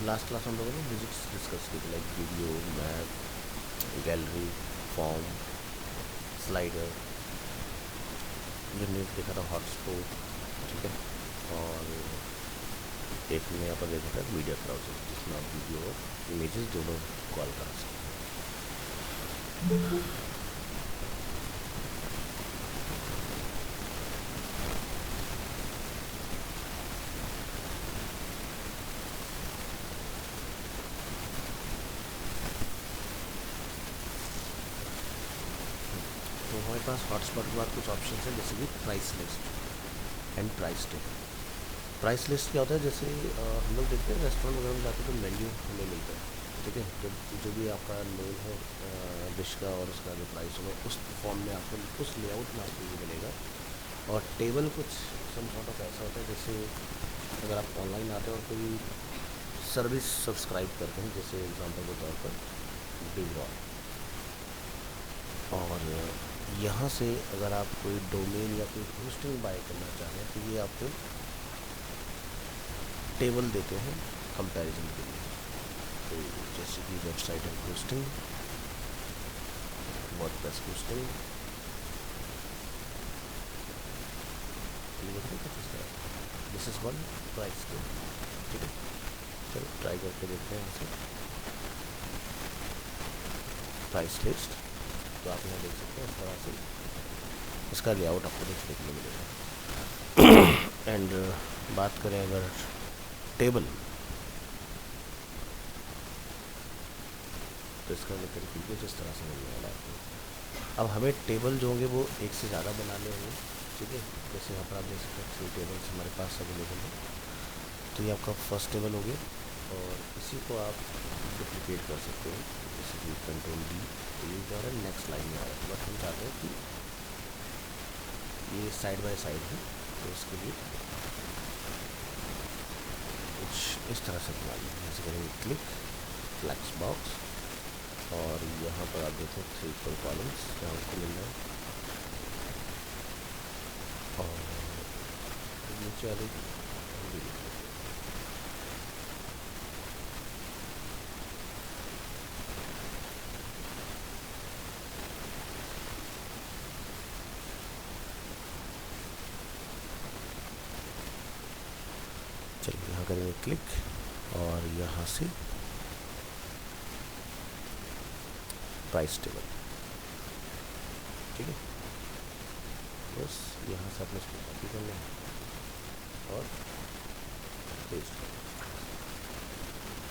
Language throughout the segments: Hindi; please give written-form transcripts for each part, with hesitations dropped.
लास्ट क्लास हम लोगों ने विजिट्स डिस्कस की थी, like video, map, gallery, form, slider, जो न्यूज़ देखा था हॉटस्पॉट, ठीक है। और एक में यहाँ पर देखा था मीडिया ब्राउजर, जिसमें आप वीडियो और इमेजेस दोनों कॉल करा सकते हैं। तो हमारे पास हॉटस्पॉट के बाद कुछ ऑप्शन है, जैसे कि price list and price table. Price list क्या होता है, जैसे हम लोग देखते हैं रेस्टोरेंट वगैरह में जाते हैं तो मेन्यू हमें मिलता है, ठीक है। जो भी आपका मेल है डिश का और उसका जो प्राइस होगा उस फॉर्म में आपको, उस लेआउट में आपको ये मिलेगा। और टेबल कुछ सम सॉर्ट ऑफ ऐसा होता है, जैसे अगर आप ऑनलाइन आते हैं और कोई सर्विस सब्सक्राइब करते हैं, जैसे एग्जांपल के तौर पर बिग, और यहाँ से अगर आप कोई डोमेन या कोई होस्टिंग बाय करना चाह रहे हैं तो ये आपको टेबल देते हैं कंपैरिजन के लिए। तो जैसे कि website and hosting, WordPress hosting, this is one price table, ठीक है। चलो ट्राई करके देखते हैं यहाँ से प्राइस लिस्ट। तो आप यहाँ देख सकते हैं इस तरह से इसका लेआउट आपको देखने को मिलेगा। एंड बात करें अगर टेबल, तो इसका लेकर फीचर्स इस तरह से मिलने वाला है आपको। अब हमें टेबल जो होंगे वो एक से ज़्यादा बनाने होंगे, ठीक है। जैसे यहाँ पर आप देख सकते हैं 3 टेबल्स हमारे पास अवेलेबल है। तो ये आपका फर्स्ट टेबल हो गया, और इसी को आप डुप्लीकेट कर सकते हैं, जैसे कि कंट्रोल डी, तो ये जा रहा है नेक्स्ट लाइन में आ रहा है। बट हम चाहते हैं कि ये साइड बाय साइड है, तो इसके लिए कुछ इस तरह से बना लेंगे। जैसे करेंगे क्लिक, फ्लैक्स बॉक्स, और यहाँ पर आप देखें 3 4 कॉलम्स जहाँ आपको मिल रहा है, और नीचे वाले चलिए यहाँ करेंगे क्लिक, और यहाँ से प्राइस टेबल, ठीक है। बस यहाँ से अपने इसको कॉपी कर लें और पेस्ट कर लें।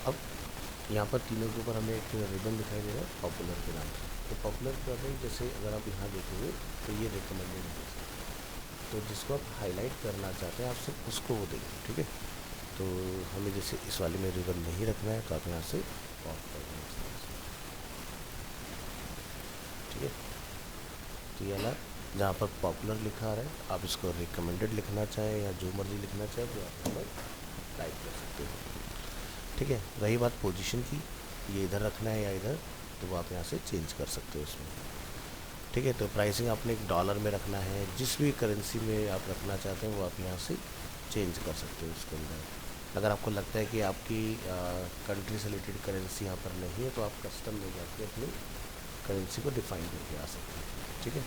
अब यहाँ पर तीनों के ऊपर हमें एक रिबन दिखाई दे रहा है पॉपुलर के नाम से। तो पॉपुलर क्या होता है, जैसे अगर आप यहाँ देखेंगे तो ये रिकमेंडेड है, तो जिसको आप हाईलाइट करना चाहते हैं आप सिर्फ उसको वो देंगे, ठीक है। तो हमें जैसे इस वाले में रिबन नहीं रखना है तो आप यहाँ से ऑफ कर दें इस तरह से, ठीक है। तो ये वाला जहाँ पर पॉपुलर लिखा आ रहा है, आप इसको रिकमेंडेड लिखना चाहें या जो मर्जी लिखना चाहें तो आप यहाँ टाइप कर सकते हो, ठीक है। रही बात पोजीशन की, ये इधर रखना है या इधर, तो वो आप यहाँ से चेंज कर सकते हो इसमें, ठीक है। तो प्राइसिंग आपने $1 में रखना है, जिस भी करेंसी में आप रखना चाहते हैं वो आप यहाँ से चेंज कर सकते हो इसके अंदर। अगर आपको लगता है कि आपकी कंट्री से रिलेटेड करेंसी यहाँ पर नहीं है, तो आप कस्टम में जाके अपनी करेंसी को डिफाइन करके आ सकते हैं, ठीक है।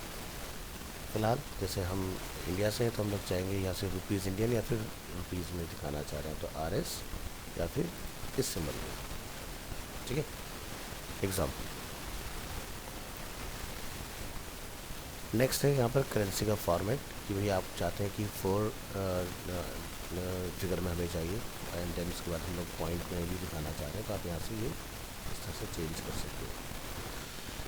फ़िलहाल जैसे हम इंडिया से हैं तो हम लोग चाहेंगे यहाँ से रुपीज़ इंडियन या फिर रुपीज़ में दिखाना चाह रहे हैं तो RS या फिर इस सिंबल में, ठीक है। एग्जाम्पल नेक्स्ट है यहाँ पर करेंसी का फॉर्मेट, कि भाई आप चाहते हैं कि 4 फिगर में हमें चाहिए, एंड देन उसके बाद हम लोग पॉइंट में भी दिखाना चाह रहे हैं, तो आप यहाँ से ये इस तरह से चेंज कर सकते हो।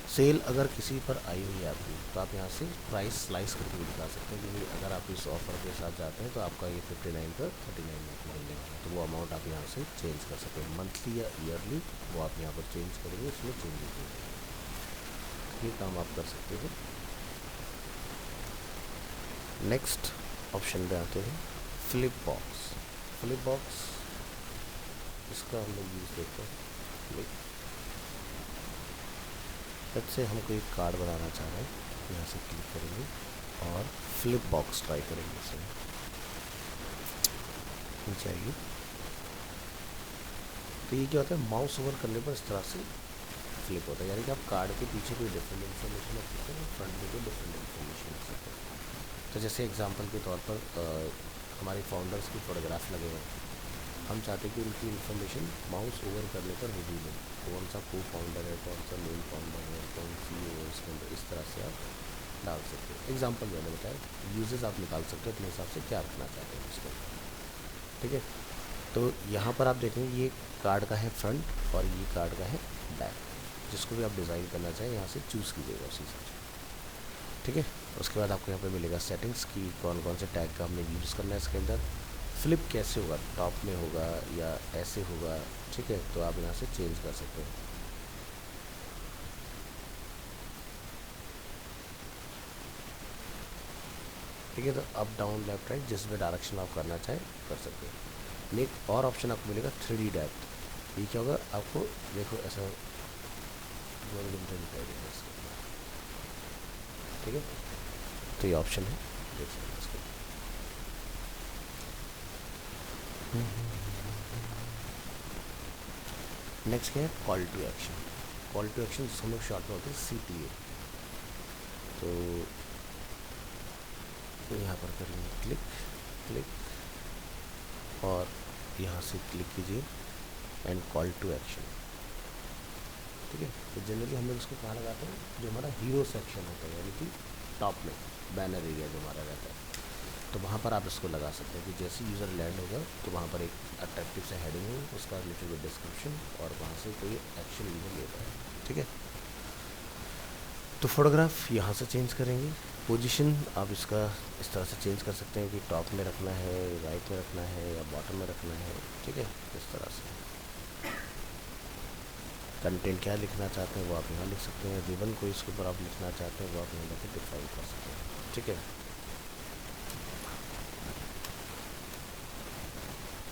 सेल अगर किसी पर आई हुई है आपकी, तो आप यहाँ से प्राइस स्लाइस करके भी दिखा सकते हैं कि भाई अगर आप इस ऑफ़र के साथ जाते हैं तो आपका ये 59 का 39 में मिलने वाला है, तो वो अमाउंट आप यहाँ से चेंज कर सकते हैं। मंथली या ईयरली वो आप यहाँ पर चेंज करेंगे, इसमें चेंजेस हो जाएंगे, ये काम आप कर सकते हो। नेक्स्ट ऑप्शन पे आते हैं फ्लिप बॉक्स। फ्लिप बॉक्स इसका हम लोग यूज़ देखते हैं। जब से हम कोई कार्ड बनाना चाह रहे हैं, यहाँ से क्लिक करेंगे और फ्लिप बॉक्स ट्राई करेंगे। इसमें नीचे आइए, तो ये क्या होता है, माउस ओवर करने पर इस तरह से फ्लिप होता है, यानी कि आप कार्ड के पीछे कोई डिफरेंट इन्फॉर्मेशन रख सकते हैं, फ्रंट में कोई डिफरेंट इन्फॉर्मेशन रख सकते हैं। तो जैसे एग्जांपल के तौर पर हमारे फाउंडर्स की फ़ोटोग्राफ लगे हुए हैं, हम चाहते हैं कि उनकी इन्फॉर्मेशन माउस ओवर करने पर रिवील हो, कौन सा को फाउंडर है, कौन सा मेन फाउंडर है, कौन सी है इसके अंदर, इस तरह से आप डाल सकते हो। एग्जांपल मैंने बताया, यूजेस आप निकाल सकते हो अपने हिसाब से क्या रखना चाहते हैं उसको, ठीक है। तो यहाँ पर आप देखेंगे ये कार्ड का है फ्रंट और ये कार्ड का है बैक, जिसको भी आप डिज़ाइन करना चाहें यहाँ से चूज़ कीजिएगा उसी से, ठीक है। उसके बाद आपको यहाँ पे मिलेगा सेटिंग्स की कौन कौन से टैग का हमने यूज़ करना है इसके अंदर, फ्लिप कैसे होगा, टॉप में होगा या ऐसे होगा, ठीक है। तो आप यहाँ से चेंज कर सकते हैं। ठीक है, तो अप डाउन लेफ्ट राइट जिस भी डायरेक्शन आप करना चाहें कर सकते हैं। एक और ऑप्शन आपको मिलेगा 3D डेप्थ। ये क्या होगा, आपको देखो ऐसा ठीक है, तो ये ऑप्शन है, देख सकते हैं इसको। नेक्स्ट क्या है, call to action. Call to action जिसको हम लोग शॉर्ट में होते हैं CTA। तो यहाँ पर करेंगे क्लिक क्लिक और यहाँ से क्लिक कीजिए एंड कॉल टू एक्शन, ठीक है। तो जनरली हम लोग इसको कहाँ लगाते हैं, जो हमारा हीरो सेक्शन होता है, यानी कि टॉप में बैनर एरिया जो हमारा रहता है, तो वहाँ पर आप इसको लगा सकते हैं कि जैसे यूज़र लैंड होगा तो वहाँ पर एक अट्रैक्टिव सा हेडिंग हो, उसका रिलेटेड विद डिस्क्रिप्शन और वहाँ से कोई एक्शन यूज़र लेता है, ठीक है। तो फोटोग्राफ यहाँ से चेंज करेंगे, पोजीशन आप इसका इस तरह से चेंज कर सकते हैं कि टॉप में रखना है, राइट में रखना है या बॉटम में रखना है, ठीक है। इस तरह से कंटेंट क्या लिखना चाहते हैं वो आप यहाँ लिख सकते हैं, रिबन को इसके ऊपर आप लिखना चाहते हैं वो आप यहाँ पर डिफाइन कर सकते हैं, ठीक है।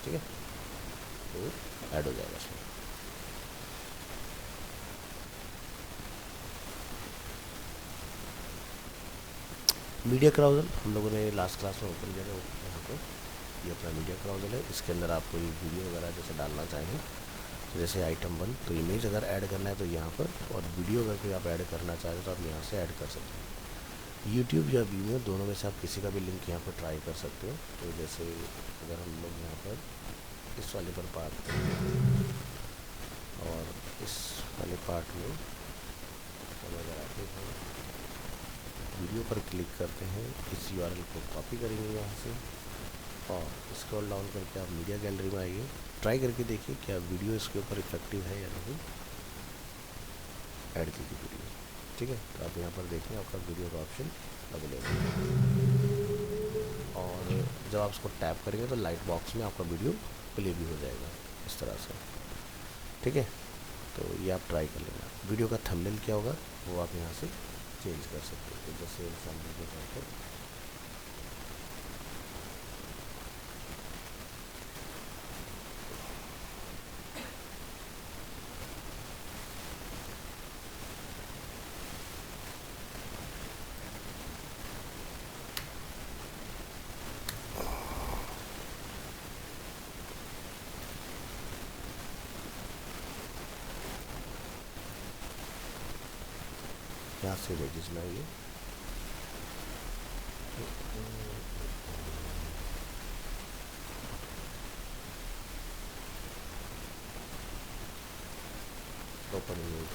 ठीक है, तो ऐड हो जाएगा इसमें। मीडिया क्राउजल हम लोगों ने लास्ट क्लास में ओपन किया था, यहाँ पे ये अपना मीडिया क्राउजल है। इसके अंदर आप कोई वीडियो वगैरह जैसे डालना चाहें, जैसे आइटम 1 तो इमेज अगर ऐड करना है तो यहाँ पर, और वीडियो अगर कोई आप ऐड करना चाहते हैं तो आप यहाँ से ऐड कर सकते हैं। यूट्यूब या वीडियो दोनों में से आप किसी का भी लिंक यहाँ पर ट्राई कर सकते हो। तो जैसे अगर हम लोग यहाँ पर इस वाले पर बात करें और इस वाले पार्ट में हम अगर आते हैं वीडियो पर क्लिक करते हैं, इस URL को कॉपी करेंगे यहाँ से और स्क्रॉल डाउन करके आप मीडिया गैलरी में आइए, ट्राई करके देखिए क्या वीडियो इसके ऊपर इफेक्टिव है या नहीं, ऐड कीजिए वीडियो, ठीक है। तो आप यहाँ पर देखें आपका वीडियो का ऑप्शन अवेलेबल है और जब आप इसको टैप करेंगे तो लाइट बॉक्स में आपका वीडियो प्ले भी हो जाएगा इस तरह से, ठीक है। तो ये आप ट्राई कर लेना। वीडियो का थंबनेल क्या होगा वो आप यहाँ से चेंज कर सकते हो, तो जैसे एग्जाम्पल के तौर पर यहाँ से इमेजेस में आइए, open image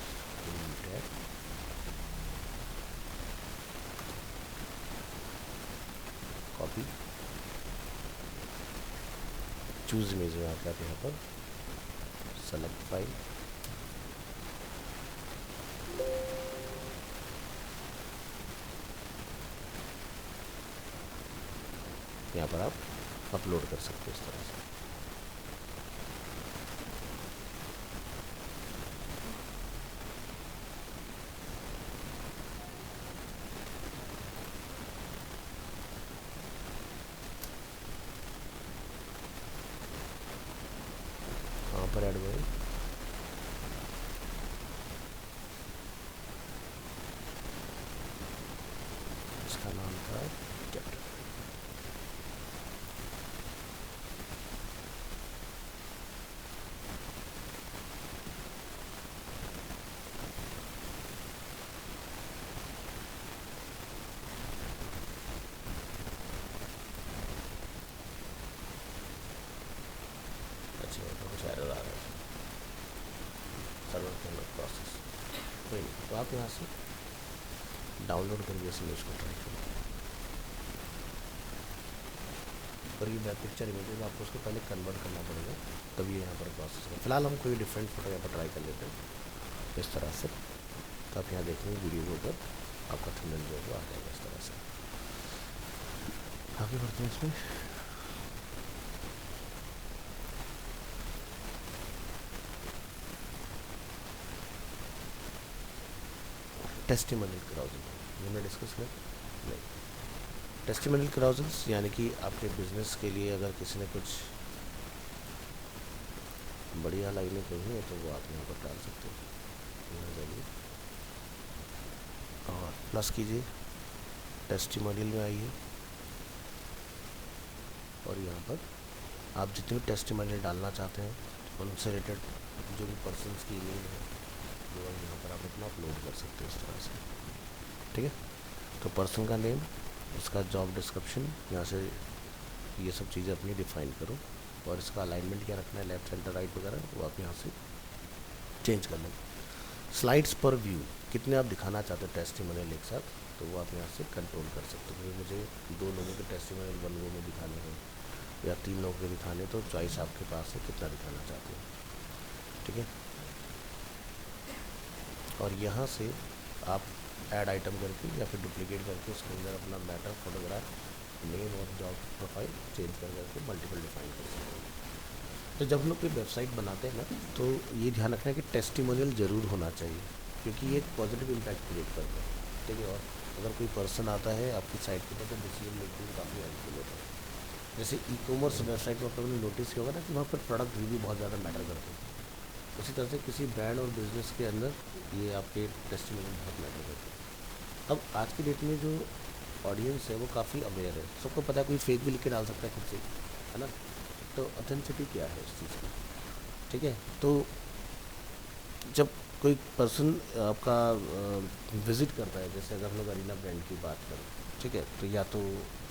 tag, copy, choose image में आकर आप यहाँ पर सेलेक्ट फाइल, यहाँ पर आप अपलोड कर सकते हो इस तरह से। कहाँ पर ऐड हुए, इसका नाम था कैप्टन, कोई नहीं, तो आप यहाँ से डाउनलोड करके इस इमेज को ट्राई करो। और ये बैक पिक्चर इमेज है, आपको उसको पहले कन्वर्ट करना पड़ेगा, तभी यहाँ पर प्रोसेस है। फिलहाल हम कोई डिफरेंट फोटो यहाँ पर ट्राई कर लेते हैं इस तरह से। तो आप यहाँ देखेंगे वीडियो के ऊपर आपका थंबनेल जो है वो आ जाएगा इस तरह से। आगे बढ़ते हैं इसमें। टेस्टिमोनियल क्राउजिंग हमने डिस्कस किया नहीं। टेस्टिमोनियल क्राउजिंग्स यानी कि आपके बिजनेस के लिए अगर किसी ने कुछ बढ़िया लाइनें कही है तो वो आप यहाँ पर डाल सकते हो। यहाँ जाइए और प्लस कीजिए, टेस्टिमोनियल में आइए और यहाँ पर आप जितने भी टेस्टिमोनियल डालना चाहते हैं उनसे रिलेटेड जो भी पर्सन्स की ईमेल है वो यहाँ पर आप अपना अपलोड कर सकते हो इस तरह से। ठीक है, तो पर्सन का नेम, इसका जॉब डिस्क्रिप्शन, यहाँ से ये सब चीज़ें अपनी डिफाइन करो और इसका अलाइनमेंट क्या रखना है, लेफ्ट सेंटर राइट वगैरह, वो आप यहाँ से चेंज कर लें। स्लाइड्स पर व्यू कितने आप दिखाना चाहते हो टेस्टिमोनियल एक साथ, तो वो आप यहाँ से कंट्रोल कर सकते हो। मुझे 2 लोगों के टेस्टिमोनियल 1 वे में दिखाने हैं या 3 लोगों के दिखाने, तो चॉइस आपके पास है कितना दिखाना चाहते हो। ठीक है, और यहाँ से आप ऐड आइटम करके या फिर डुप्लीकेट करके उसके अंदर अपना मैटर, फोटोग्राफ, नेम और जॉब प्रोफाइल चेंज कर करके मल्टीपल डिफाइन कर सकते हैं। तो जब हम लोग कोई वेबसाइट बनाते हैं ना, तो ये ध्यान रखना है कि टेस्टिमोनियल ज़रूर होना चाहिए, क्योंकि ये एक पॉजिटिव इम्पैक्ट क्रिएट करता है। ठीक है, और अगर कोई पर्सन आता है आपकी साइट के ऊपर तो डिसीजन मेकिंग में काफ़ी हेल्पफुल होता है। जैसे ई-कॉमर्स वेबसाइट में आपने नोटिस किया होगा ना कि वहाँ पर प्रोडक्ट रिव्यू बहुत ज़्यादा मैटर करते हैं। उसी तरह से किसी ब्रांड और बिजनेस के अंदर ये आपके टेस्टिमोनियल बहुत मैटर करते हैं। अब आज की डेट में जो ऑडियंस है वो काफ़ी अवेयर है, सबको पता है कोई फेक भी लिख के डाल सकता है खुद से, है ना। तो ऑथेंटिसिटी क्या है उस चीज़ की। ठीक है, तो जब कोई पर्सन आपका विज़िट करता है, जैसे अगर हम लोग अरीना ब्रांड की बात करें, ठीक है, तो या तो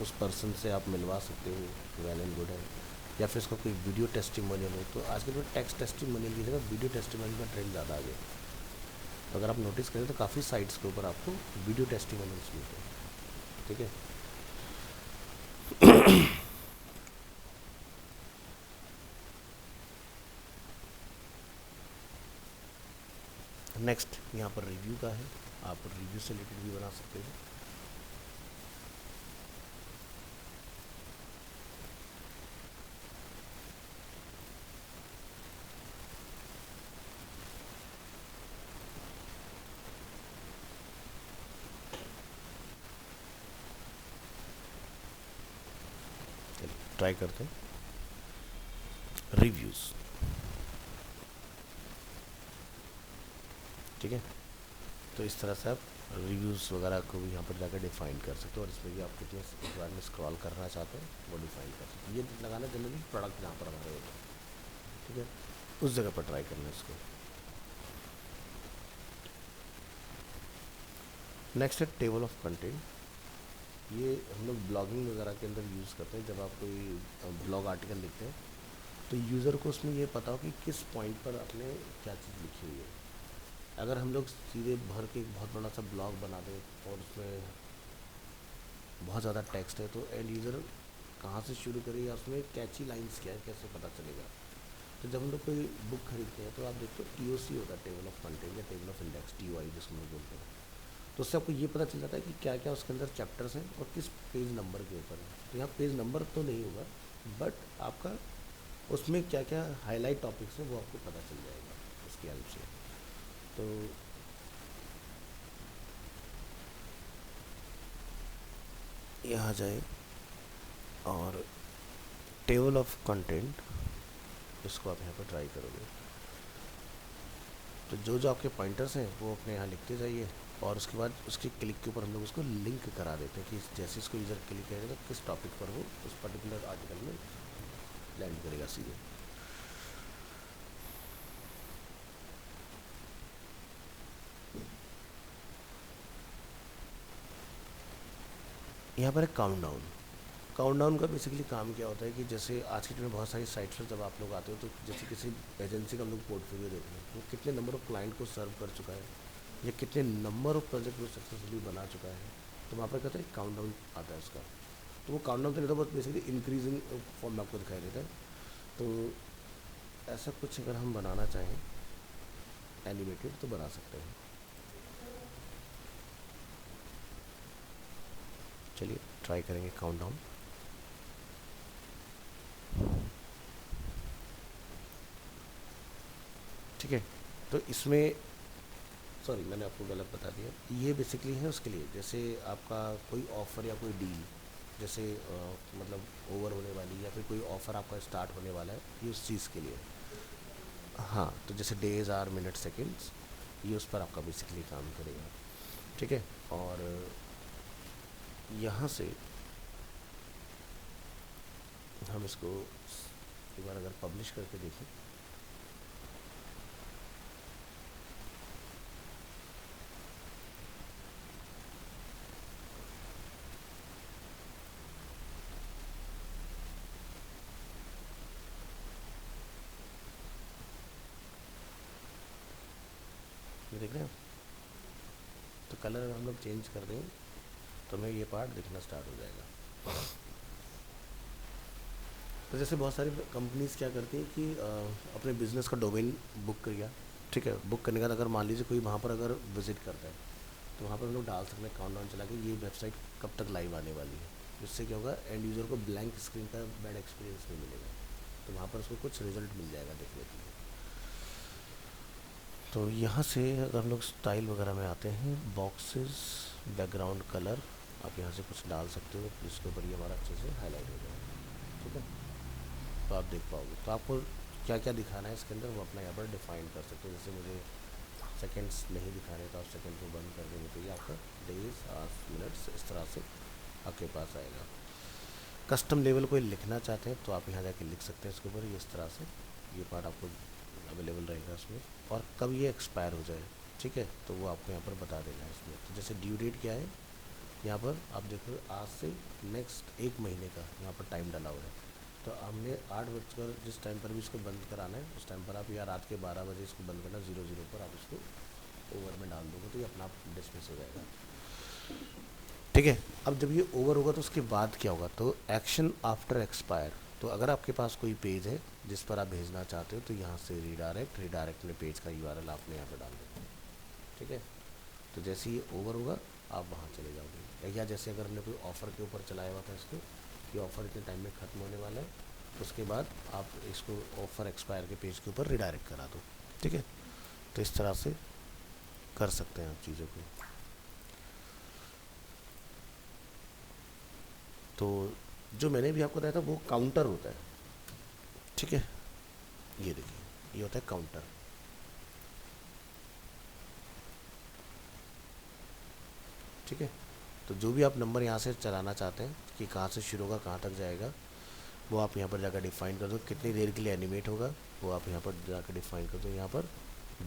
उस पर्सन से आप मिलवा सकते हो, वेल एंड गुड है, या फिर उसका कोई वीडियो टेस्टिमोनियल हो। तो आज के जो टेक्स्ट टेस्टिमोनियल की जगह वीडियो टेस्टिमोनियल का ट्रेंड ज़्यादा आ गया। तो अगर आप नोटिस करें तो काफ़ी साइट्स के ऊपर आपको वीडियो टेस्टिमोनियल्स मिलते हैं। ठीक है, नेक्स्ट यहाँ पर रिव्यू का है, आप रिव्यू से रिलेटेड भी बना सकते हो। ट्राई करते हैं रिव्यूज़। ठीक है, तो इस तरह से आप रिव्यूज़ वगैरह को भी यहाँ पर जाकर डिफ़ाइन कर सकते हो, और इसमें भी आप कितने इस बार में स्क्रॉल करना चाहते हैं वो डिफ़ाइन कर सकते हो। ये लगाना जनरली प्रोडक्ट जहाँ पर हमारे होता है। ठीक है, उस जगह पर ट्राई करना है इसको। नेक्स्ट है टेबल ऑफ कंटेंट। ये हम लोग ब्लॉगिंग वगैरह के अंदर यूज़ करते हैं। जब आप कोई ब्लॉग आर्टिकल लिखते हैं तो यूज़र को उसमें ये पता हो कि किस पॉइंट पर आपने क्या चीज़ लिखी हुई है। अगर हम लोग सीधे भर के एक बहुत बड़ा सा ब्लॉग बना दें और उसमें बहुत ज़्यादा टेक्स्ट है, तो एंड यूज़र कहाँ से शुरू करेगा, उसमें कैची लाइंस क्या है, कैसे पता चलेगा। तो जब हम लोग कोई बुक खरीदते हैं तो आप देखते हो TOC होता है, टेबल ऑफ कंटेंट या टेबल ऑफ इंडेक्स, TOI जिसको हम लोग बोलते हैं। तो उससे आपको ये पता चल जाता है कि क्या क्या उसके अंदर चैप्टर्स हैं और किस पेज नंबर के ऊपर है। तो यहाँ पेज नंबर तो नहीं होगा, बट आपका उसमें क्या क्या हाईलाइट टॉपिक्स हैं वो आपको पता चल जाएगा उसकी हेल्प से। तो यहाँ जाए और टेबल ऑफ कंटेंट, इसको आप यहाँ पर ट्राई करोगे तो जो जो आपके पॉइंटर्स हैं वो अपने यहाँ लिखते जाइए, और उसके बाद उसके क्लिक के ऊपर हम लोग उसको लिंक करा देते हैं कि जैसे इसको यूज़र क्लिक करेगा तो किस टॉपिक पर वो उस पर्टिकुलर आर्टिकल में लैंड करेगा सीधे। यहाँ पर एक काउंटडाउन का बेसिकली काम क्या होता है कि जैसे आज की डेट में बहुत सारी साइट्स पर जब आप लोग आते हो तो जैसे किसी एजेंसी का हम लोग पोर्टफोलियो देखते हैं वो कितने नंबर ऑफ क्लाइंट को सर्व कर चुका है, या कितने नंबर ऑफ प्रोजेक्ट वो सक्सेसफुली बना चुका है, तो वहाँ पर कहते हैं काउंटडाउन आता है उसका। तो वो काउंटडाउन तो नहीं था, बहुत बेसिकली इंक्रीजिंग फॉर्म में आपको दिखाई देता है। तो ऐसा कुछ अगर हम बनाना चाहें एनिमेटेड तो बना सकते हैं। चलिए ट्राई करेंगे काउंटडाउन। ठीक है, तो इसमें सॉरी मैंने आपको गलत बता दिया, ये बेसिकली है उसके लिए जैसे आपका कोई ऑफ़र या कोई डील, जैसे मतलब ओवर होने वाली या फिर कोई ऑफ़र आपका स्टार्ट होने वाला है, ये उस चीज़ के लिए। हाँ, तो जैसे डेज आर मिनट सेकेंड्स, ये उस पर आपका बेसिकली काम करेगा। ठीक है, और यहाँ से हम इसको एक बार अगर पब्लिश करके देखें, ये देख रहे हैं आप? तो कलर अगर हम लोग चेंज कर दें तो हमें ये पार्ट दिखना स्टार्ट हो जाएगा। तो जैसे बहुत सारी कंपनीज क्या करती हैं कि अपने बिजनेस का डोमेन बुक किया, ठीक है, बुक करने के बाद अगर मान लीजिए कोई वहाँ पर अगर विजिट करता है, तो वहाँ पर हम लोग डाल सकते हैं काउंटडाउन चला के ये वेबसाइट कब तक लाइव आने वाली है। जिससे क्या होगा, एंड यूज़र को ब्लैंक स्क्रीन का बैड एक्सपीरियंस नहीं मिलेगा, तो वहाँ पर उसको कुछ रिजल्ट मिल जाएगा देखने के लिए। तो यहाँ से अगर हम लोग स्टाइल वगैरह में आते हैं, बॉक्सेस, बैकग्राउंड कलर, आप यहाँ से कुछ डाल सकते हो जिसके ऊपर ये हमारा अच्छे से हाईलाइट हो जाए। ठीक है, तो आप देख पाओगे। तो आपको क्या क्या दिखाना है इसके अंदर वो अपना यहाँ पर डिफाइन कर सकते हो। जैसे मुझे सेकंड्स नहीं दिखाने तो आप सेकंड को बंद कर देंगे, तो ये आपका डेज आवर्स मिनट्स इस तरह से आपके पास आएगा। कस्टम लेवल कोई लिखना चाहते हैं तो आप यहाँ जाके लिख सकते हैं इसके ऊपर, ये इस तरह से ये पार्ट आपको अवेलेबल रहेगा इसमें, और कब ये एक्सपायर हो जाए, ठीक है, तो वो आपको यहाँ पर बता देगा इसमें। तो जैसे ड्यू डेट क्या है, यहाँ पर आप देखो आज से नेक्स्ट 1 महीने का यहाँ पर टाइम डाला हुआ है। तो हमने 8 बजकर जिस टाइम पर भी इसको बंद कराना है उस टाइम पर आप, या रात के 12 बजे इसको बंद करना, 00 पर आप इसको ओवर में डाल दोगे तो ये अपना आप डिसमिस हो जाएगा। ठीक है, अब जब ये ओवर होगा तो उसके बाद क्या होगा, तो एक्शन आफ्टर एक्सपायर। तो अगर आपके पास कोई पेज है जिस पर आप भेजना चाहते हो, तो यहाँ से रिडायरेक्ट में पेज का यूआरएल आपने यहाँ पर डाल देना। ठीक है, तो जैसे ही ओवर होगा आप वहाँ चले जाओगे। या जैसे अगर हमने कोई ऑफ़र के ऊपर चलाया हुआ था इसको, कि ऑफ़र इतने टाइम में ख़त्म होने वाला है, उसके बाद आप इसको ऑफ़र एक्सपायर के पेज के ऊपर रिडायरेक्ट करा दो। ठीक है, तो इस तरह से कर सकते हैं आप चीज़ों को। तो जो मैंने भी आपको बताया था वो काउंटर होता है। ठीक है, ये देखिए ये होता है काउंटर। ठीक है, तो जो भी आप नंबर यहाँ से चलाना चाहते हैं कि कहाँ से शुरू होगा कहाँ तक जाएगा, वो आप यहाँ पर जाकर डिफ़ाइन कर दो। कितनी देर के लिए एनिमेट होगा वो आप यहाँ पर जाकर डिफ़ाइन कर दो। यहाँ पर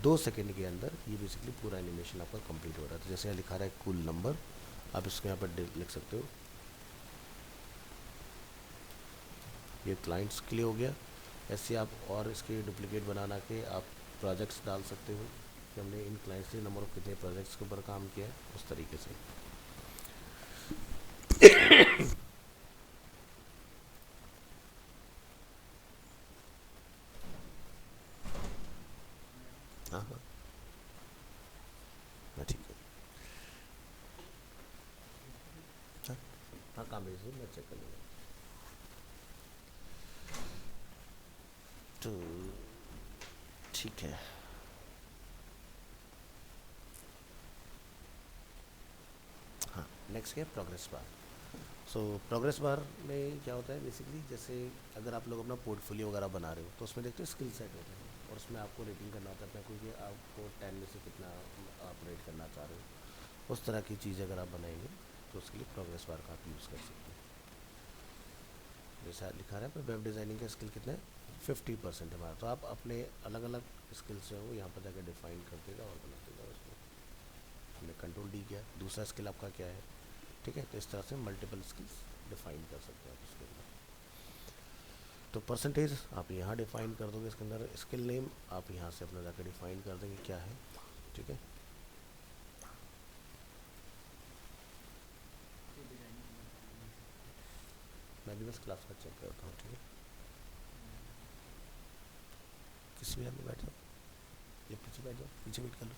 2 सेकंड के अंदर ये बेसिकली पूरा एनिमेशन आपका कंप्लीट हो रहा है। तो जैसे यहाँ लिखा रहा है कूल नंबर, आप इसको यहाँ पर लिख सकते हो। ये क्लाइंट्स के लिए हो गया। ऐसे आप और इसके डुप्लीकेट बनाना के आप प्रोजेक्ट्स डाल सकते हो कि हमने इन क्लाइंट्स से नंबर ऑफ कितने प्रोजेक्ट्स के ऊपर काम किया है, उस तरीके से। हाँ हाँ हाँ, ठीक है। हाँ हाँ, काम भेजिए, मैं चेक कर लूँगा। तो ठीक है, हाँ, नेक्स्ट क्या है, प्रोग्रेस बार। सो प्रोग्रेस बार में क्या होता है बेसिकली, जैसे अगर आप लोग अपना पोर्टफोलियो वगैरह बना रहे हो तो उसमें देखते हो स्किल सेट होते हैं, और उसमें आपको रेटिंग करना होता है अपना, क्योंकि आपको 10 में से कितना आप रेट करना चाह रहे हो। उस तरह की चीज़ अगर आप बनाएंगे तो उसके लिए प्रोग्रेस बार का आप यूज़ कर सकते हैं। जैसा लिखा रहा है पर वेब डिज़ाइनिंग का स्किल कितना है, 50% हमारा, तो आप अपने अलग अलग स्किल्स जो है वो यहाँ पर जाकर डिफाइन कर देगा और बना देगा उसको। हमने कंट्रोल डी किया, दूसरा स्किल आपका क्या है। ठीक है, तो इस तरह से मल्टीपल स्किल्स डिफाइन कर सकते हैं आप इसके अंदर। तो परसेंटेज आप यहाँ डिफाइन कर दोगे इसके अंदर। स्किल नेम आप यहाँ से अपना जाकर डिफाइन कर देंगे क्या है। ठीक है, मैं इस क्लास का चेक करता हूँ, ठीक है। किसी भी में बैठ जाओ या पीछे बैठ जाओ, पीछे वेट कर लो।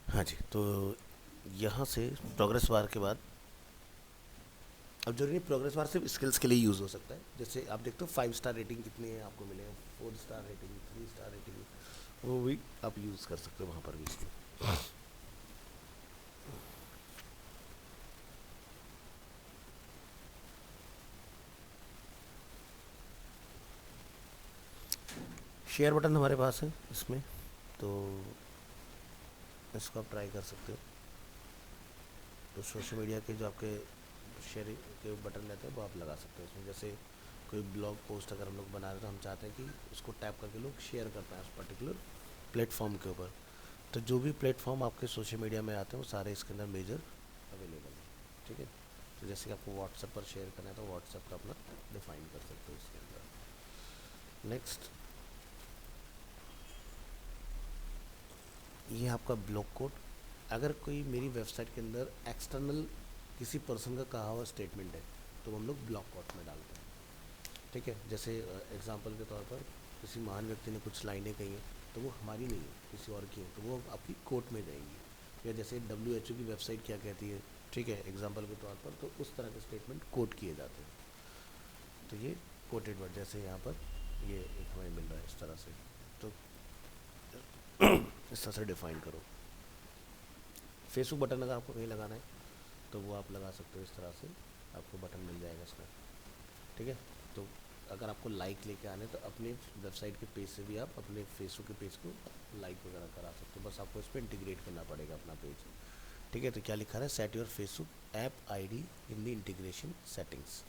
हाँ जी, तो यहाँ से प्रोग्रेस बार के बाद, अब जरूरी नहीं प्रोग्रेस बार सिर्फ स्किल्स के लिए यूज़ हो सकता है। जैसे आप देखते हो 5 स्टार रेटिंग कितनी है आपको मिले, 4 स्टार रेटिंग, 3 स्टार रेटिंग, वो भी आप यूज़ कर सकते हो वहाँ पर भी इसको। शेयर बटन हमारे पास है इसमें, तो इसको आप ट्राई कर सकते हो। तो सोशल मीडिया के जो आपके शेयर के बटन रहते हैं वो आप लगा सकते हो इसमें। जैसे कोई ब्लॉग पोस्ट अगर हम लोग बना रहे हैं तो हम चाहते हैं कि उसको टैप करके लोग शेयर कर पाएँ उस पर्टिकुलर प्लेटफॉर्म के ऊपर। तो जो भी प्लेटफॉर्म आपके सोशल मीडिया में आते हैं वो सारे इसके अंदर मेजर अवेलेबल है, ठीक है। तो जैसे कि आपको व्हाट्सएप पर शेयर करना है तो व्हाट्सएप का अपना डिफाइन कर सकते हो इसके अंदर। नेक्स्ट, ये आपका ब्लॉग कोड। अगर कोई मेरी वेबसाइट के अंदर एक्सटर्नल किसी पर्सन का कहा हुआ स्टेटमेंट है तो हम लोग ब्लॉग कोड में डालते हैं, ठीक है। जैसे एग्जांपल के तौर पर किसी महान व्यक्ति ने कुछ लाइनें कही हैं तो वो हमारी नहीं है, किसी और की है, तो वो आपकी कोट में जाएंगी। या जैसे WHO की वेबसाइट क्या कहती है, ठीक है, एग्जांपल के तौर पर, तो उस तरह के स्टेटमेंट कोट किए जाते हैं। तो ये कोटेड वर्ड, जैसे यहाँ पर ये एक हमें मिल रहा है इस तरह से, तो इस तरह से डिफाइन करो। फेसबुक बटन अगर आपको कहीं लगाना है तो वो आप लगा सकते हो, इस तरह से आपको बटन मिल जाएगा इसमें, ठीक है। तो अगर आपको लाइक लेके आने तो अपने वेबसाइट के पेज से भी आप अपने फेसबुक के पेज को लाइक वगैरह करा सकते हो, बस आपको इस पर इंटीग्रेट करना पड़ेगा अपना पेज, ठीक है। तो क्या लिखा है, set your Facebook app ID in the integration settings,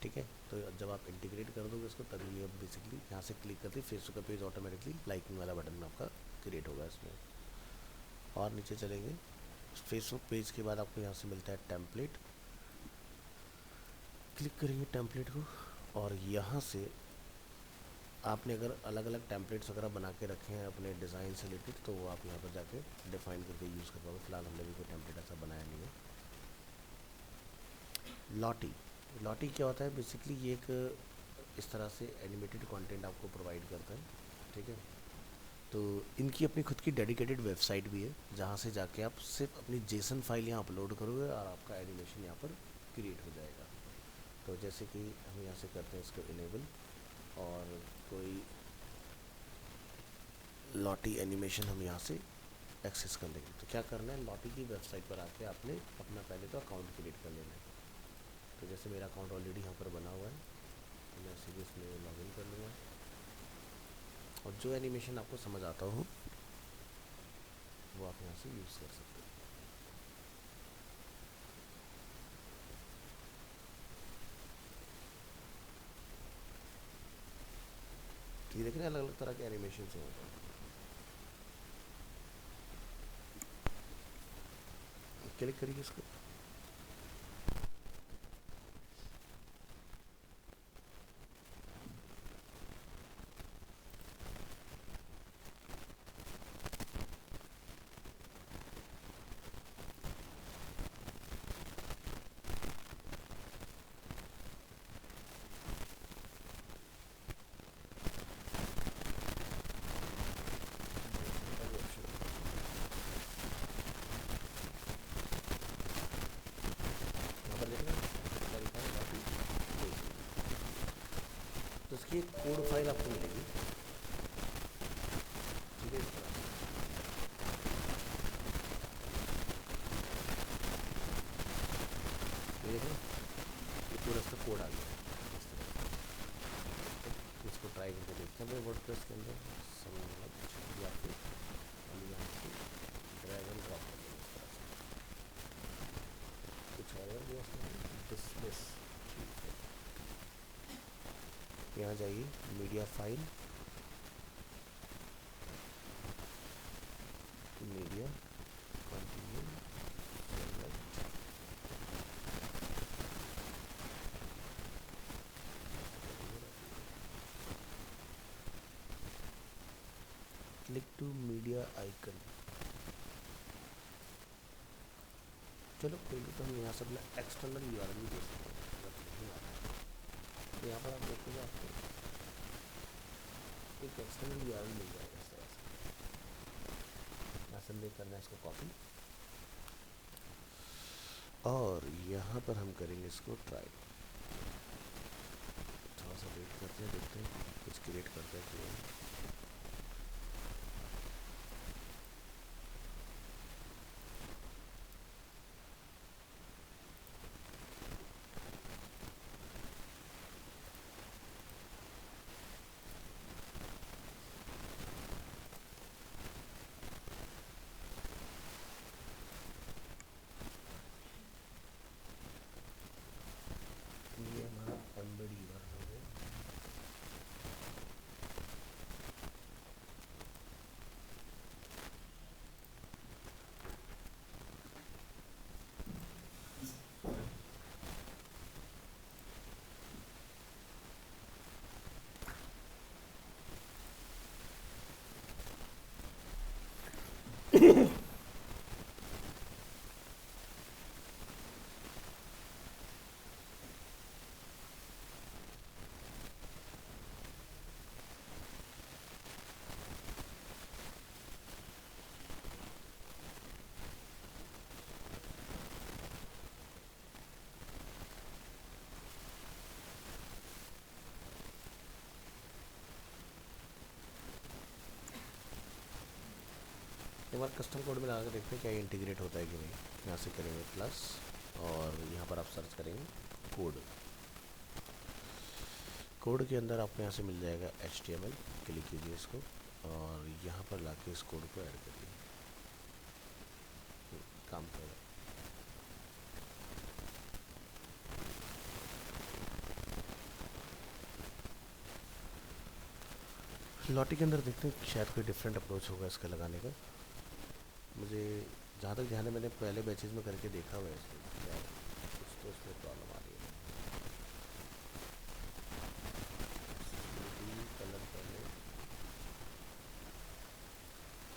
ठीक है। तो जब आप इंटीग्रेट कर दोगे इसको तभी ये बेसिकली यहाँ से क्लिक करते ही फेसबुक का पेज ऑटोमेटिकली लाइकिंग वाला बटन आपका क्रिएट होगा इसमें। और नीचे चलेंगे, फेसबुक पेज के बाद आपको यहाँ से मिलता है टेम्पलेट, क्लिक करेंगे टेम्पलेट को, और यहाँ से आपने अगर अलग अलग टेम्पलेट्स वगैरह बना के रखे हैं अपने डिज़ाइन से रिलेटेड तो वो आप यहाँ पर जाके डिफ़ाइन करके यूज़ कर पाओगे। फिलहाल हमने भी कोई टेम्पलेट ऐसा बनाया नहीं है। लॉटी, लॉटी क्या होता है, बेसिकली ये एक इस तरह से एनिमेटेड कंटेंट आपको प्रोवाइड करता है, ठीक है। तो इनकी अपनी खुद की डेडिकेटेड वेबसाइट भी है जहाँ से जाके आप सिर्फ अपनी जेसन फाइल यहाँ अपलोड करोगे और आपका एनिमेशन यहाँ पर क्रिएट हो जाएगा। तो जैसे कि हम यहाँ से करते हैं इसको इनेबल, और कोई लॉटी एनिमेशन हम यहाँ से एक्सेस कर लेंगे। तो क्या करना है, लॉटी की वेबसाइट पर आके आपने अपना पहले तो अकाउंट क्रिएट कर लेना है। तो जैसे मेरा अकाउंट ऑलरेडी यहाँ पर बना हुआ है तो मैं सीधे इसमें लॉगिन कर लूँगा, और जो एनिमेशन आपको समझ आता हो वो आप यहाँ से यूज़ कर सकते हो। ये देख रहे हैं अलग अलग तरह के एनिमेशन हैं। क्लिक करिए इसको, यहाँ पर देख रहे हैं क्या लिखा है, लॉटी बेसिक। तो इसकी एक कोड फाइल आपको मिलेगी, ठीक है, इस तरह से। ये देख रहे हैं, ये पूरा इसका कोड आ गया है इस तरह से। तो इसको ट्राई करके देखते हैं अपने वर्डप्रेस के अंदर। समझ या फिर हम यहाँ से ड्रैग एंड ड्रॉप कर देंगे इस तरह से। कुछ और भी इसमें डिस्मिस, ठीक है। यहाँ जाइए media file, media continue, click to media icon, चलो कोई नहीं, तो हम यहाँ से अपना एक्सटर्नल यूआरएल भी दे सकते हैं अगर नहीं आता है। तो यहाँ पर आप देखोगे आपको एक एक्सटर्नल यूआरएल मिल जाएगा इस तरह से। यहाँ से हमने करना है इसको कॉपी, और यहाँ पर हम करेंगे इसको ट्राई। थोड़ा सा वेट करते हैं, देखते हैं कुछ क्रिएट करता है कि ये हमारा एम्बेड यूआरएल हो गया। एक बार कस्टम कोड में लगा कर देखते हैं क्या इंटीग्रेट होता है कि नहीं। यहाँ से करेंगे प्लस, और यहाँ पर आप सर्च करेंगे कोड। कोड के अंदर आपको यहाँ से मिल जाएगा HTML, क्लिक कीजिए इसको और यहाँ पर लाके इस कोड को ऐड करिए, काम करेगा। लॉटी के अंदर देखते हैं शायद कोई डिफरेंट अप्रोच होगा इसका लगाने का। मुझे जहाँ तक ध्यान है मैंने पहले बैचेज में करके देखा हुआ है इसको, शायद कुछ तो इसमें प्रॉब्लम आ रही है। कलर पहले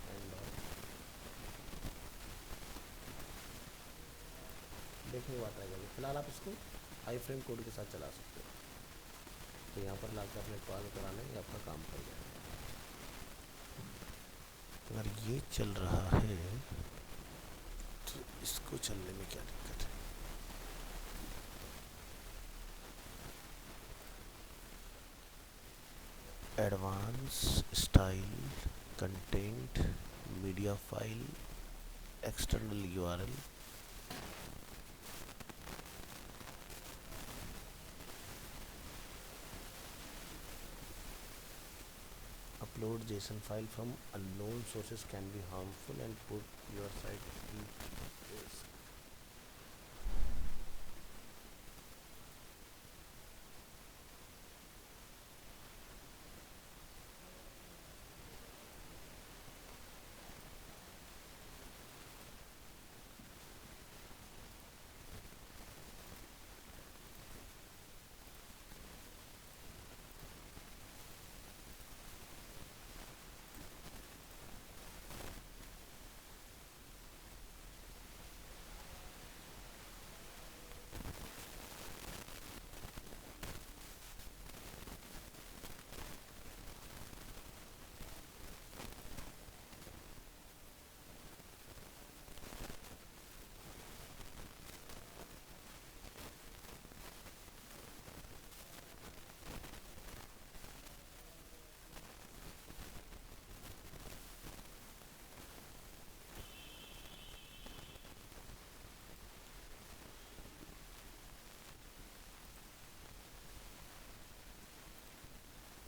एंड देखने की बात आएगी। फिलहाल आप इसको आई फ्रेम कोड के साथ चला सकते हो। तो यहाँ पर लाकर अपने कॉल कराना है, आपका काम कर जाएगा। अगर ये चल रहा है तो इसको चलने में क्या दिक्कत है। Advance style content media file external URL, upload JSON file from unknown sources can be harmful and put your site in risk.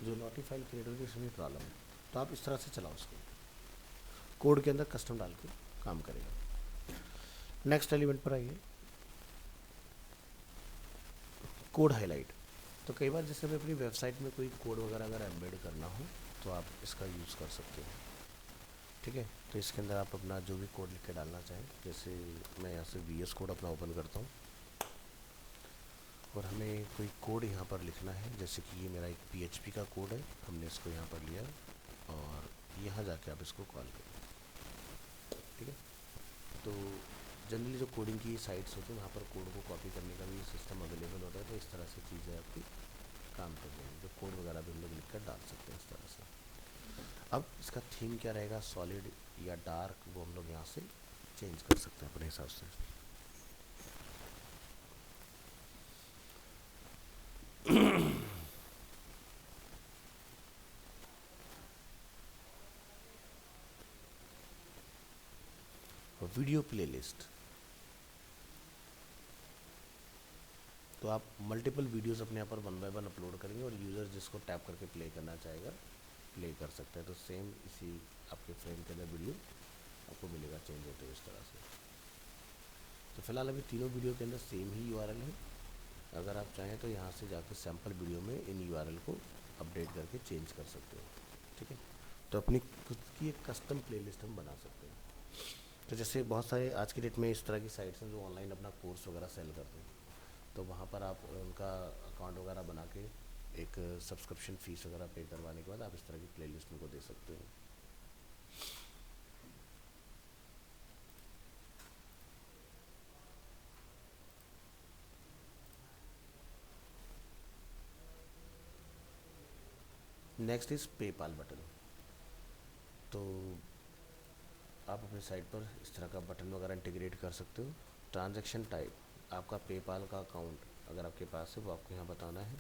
जो लॉटी फाइल क्रिएट होगी उसमें प्रॉब्लम है, तो आप इस तरह से चलाओ उसको, कोड के अंदर कस्टम डाल के काम करेगा। नेक्स्ट एलिमेंट पर आइए, कोड हाईलाइट। तो कई बार जैसे हमें अपनी वेबसाइट में कोई कोड वगैरह अगर एम्बेड करना हो तो आप इसका यूज़ कर सकते हो। ठीक है, तो इसके अंदर आप अपना जो भी कोड लिख के डालना चाहें, जैसे मैं यहाँ से VS कोड अपना ओपन करता हूँ और हमें कोई कोड यहाँ पर लिखना है। जैसे कि ये मेरा एक PHP का कोड है, हमने इसको यहाँ पर लिया और यहाँ जाके आप इसको कॉल करें। ठीक है, तो जनरली जो कोडिंग की साइट्स होती हैं वहाँ पर कोड को कॉपी करने का भी सिस्टम अवेलेबल होता है, तो इस तरह से चीज़ें आपकी काम कर जाएंगी, जो कोड वगैरह भी हम लोग लिख कर डाल सकते हैं इस तरह से। अब इसका थीम क्या रहेगा, सॉलिड या डार्क, वो हम लोग यहाँ से चेंज कर सकते हैं अपने हिसाब से। वीडियो प्लेलिस्ट, तो आप मल्टीपल वीडियोस अपने यहाँ पर वन बाय वन अपलोड करेंगे और यूज़र जिसको टैप करके प्ले करना चाहेगा प्ले कर सकते हैं। तो सेम इसी आपके फ्रेम के अंदर वीडियो आपको मिलेगा चेंज होते हुए इस तरह से। तो फिलहाल अभी तीनों वीडियो के अंदर सेम ही यूआरएल है। अगर आप चाहें तो यहाँ से जाकर सैम्पल वीडियो में इन यूआरएल को अपडेट करके चेंज कर सकते हो, ठीक है। तो अपनी खुद की एक कस्टम प्लेलिस्ट हम बना सकते हैं। तो जैसे बहुत सारे आज की डेट में इस तरह की साइट्स हैं जो ऑनलाइन अपना कोर्स वगैरह सेल करते हैं, तो वहाँ पर आप उनका अकाउंट वगैरह बना के एक सब्सक्रिप्शन फ़ीस वगैरह पे करवाने के बाद आप इस तरह की प्लेलिस्ट उनको दे सकते हो। Next is PayPal button. तो आप अपने साइट पर इस तरह का बटन वगैरह इंटीग्रेट कर सकते हो। ट्रांजैक्शन टाइप, आपका पेपाल का अकाउंट अगर आपके पास है वो आपको यहाँ बताना है,